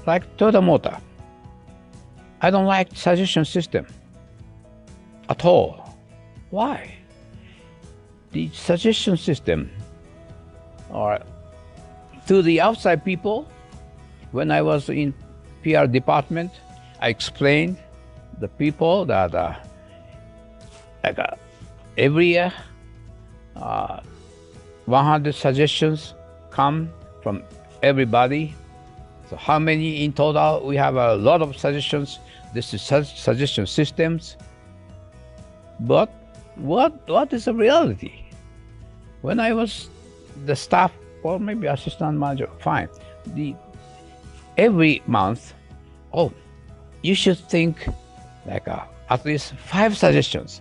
like Toyota Motor. I don't like suggestion system at all. Why? The suggestion system, or to the outside people, when I was in PR department, I explained the people that every year 100 suggestions come from everybody. So how many in total? We have a lot of suggestions. This is suggestion systems. But what is the reality? When I was the staff, or maybe assistant manager, fine. Every month, oh, you should think like at least 5 suggestions.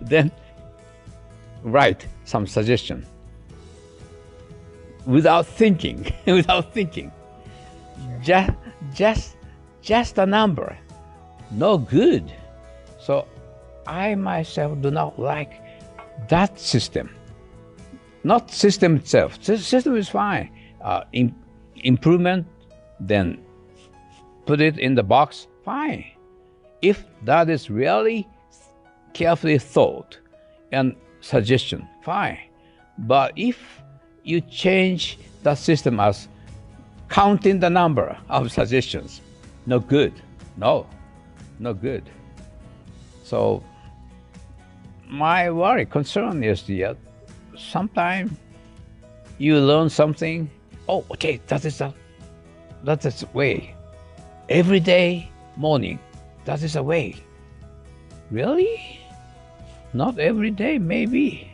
Then write some suggestion without thinking, without thinking. Just a number, no good. So I myself do not like that system. Not system itself. System is fine. Improvement, then put it in the box, fine. If that is really carefully thought and suggestion, fine. But if you change the system as counting the number of suggestions, no good. No good. So my worry, concern is that sometimes you learn something, oh, okay, that is the way. Every day morning, that is the way. Really? Not every day, maybe.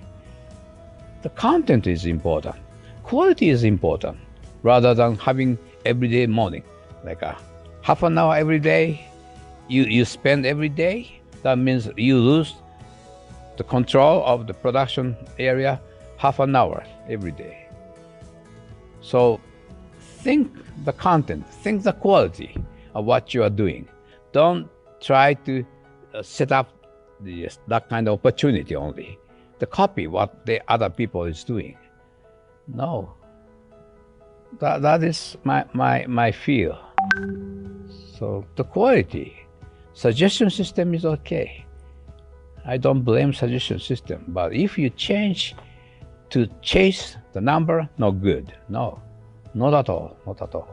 The content is important. Quality is important, rather than having every day morning. Like half an hour every day, you spend every day. That means you lose the control of the production area half an hour every day. So think the content, think the quality of what you are doing. Don't try to set up that kind of opportunity only to copy what the other people is doing. No, that is my fear. So the quality, suggestion system is okay. I don't blame suggestion system, but if you change to chase the number, no good. No, not at all, not at all.